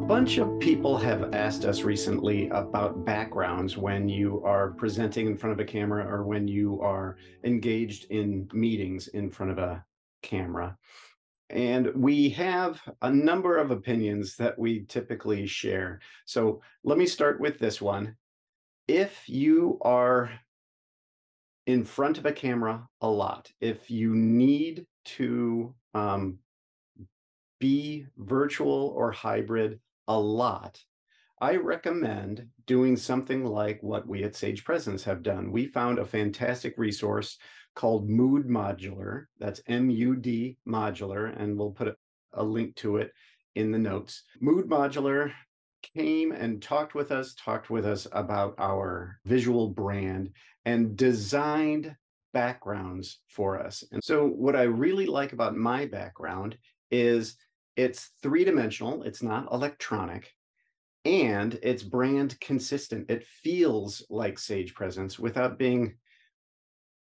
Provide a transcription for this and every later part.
Bunch of people have asked us recently about backgrounds when you are presenting in front of a camera or when you are engaged in meetings in front of a camera. And we have a number of opinions that we typically share. So let me start with this one. If you are in front of a camera a lot, if you need to be virtual or hybrid a lot, I recommend doing something like what we at Sage Presence have done. We found a fantastic resource called Müd Modular. That's M-U-D Modular, and we'll put a link to it in the notes. Müd Modular came and talked with us about our visual brand and designed backgrounds for us. And so what I really like about my background is it's three-dimensional, it's not electronic, and it's brand consistent. It feels like Sage Presence without being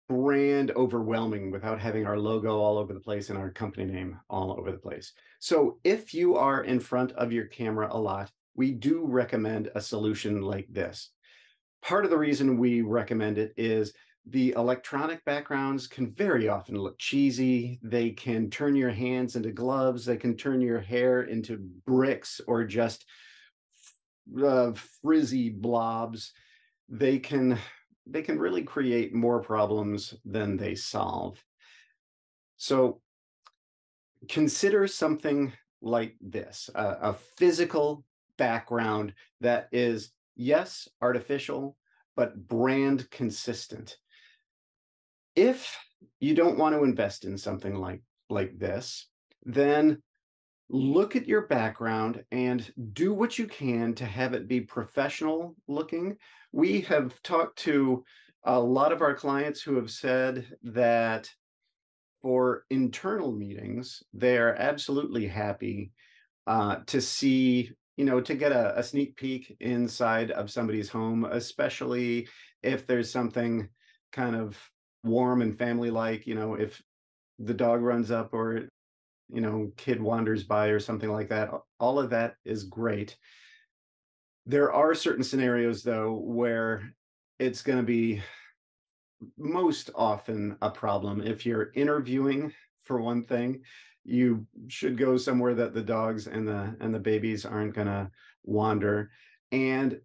brand overwhelming, without having our logo all over the place and our company name all over the place. So if you are in front of your camera a lot, we do recommend a solution like this. Part of the reason we recommend it is the electronic backgrounds can very often look cheesy. They can turn your hands into gloves. They can turn your hair into bricks or just frizzy blobs. They can really create more problems than they solve. So consider something like this, a physical background that is, yes, artificial, but brand consistent. If you don't want to invest in something like this, then look at your background and do what you can to have it be professional looking. We have talked to a lot of our clients who have said that for internal meetings, they're absolutely happy to see, to get a sneak peek inside of somebody's home, especially if there's something kind of warm and family-like, if the dog runs up or, kid wanders by or something like that. All of that is great. There are certain scenarios, though, where it's going to be most often a problem. If you're interviewing, for one thing, you should go somewhere that the dogs and the babies aren't going to wander. And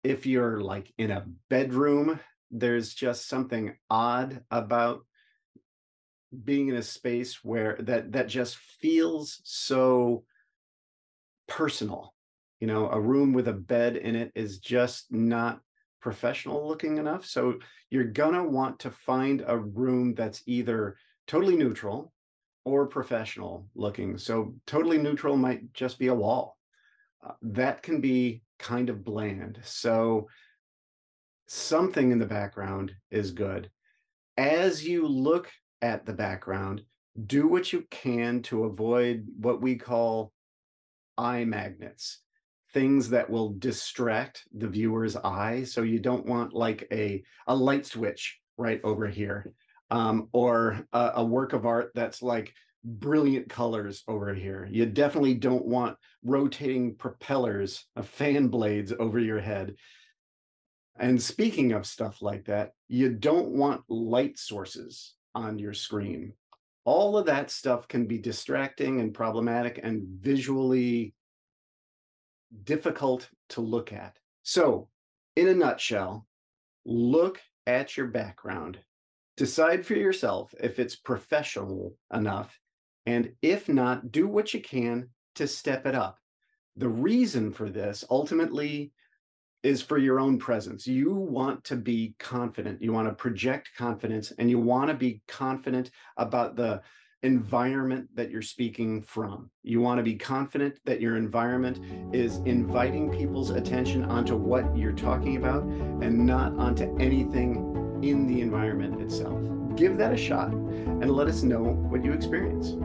if you're like in a bedroom, there's just something odd about being in a space where that just feels so personal. A room with a bed in it is just not professional looking enough. So you're gonna want to find a room that's either totally neutral or professional looking. So totally neutral might just be a wall. That can be kind of bland. So something in the background is good. As you look at the background, do what you can to avoid what we call eye magnets, things that will distract the viewer's eye. So you don't want like a light switch right over here, or a work of art that's like brilliant colors over here. You definitely don't want rotating propellers of fan blades over your head. And speaking of stuff like that, you don't want light sources on your screen. All of that stuff can be distracting and problematic and visually difficult to look at. So, in a nutshell, look at your background. Decide for yourself if it's professional enough, and if not, do what you can to step it up. The reason for this ultimately is for your own presence. You want to be confident. You want to project confidence, and you want to be confident about the environment that you're speaking from. You want to be confident that your environment is inviting people's attention onto what you're talking about and not onto anything in the environment itself. Give that a shot and let us know what you experience.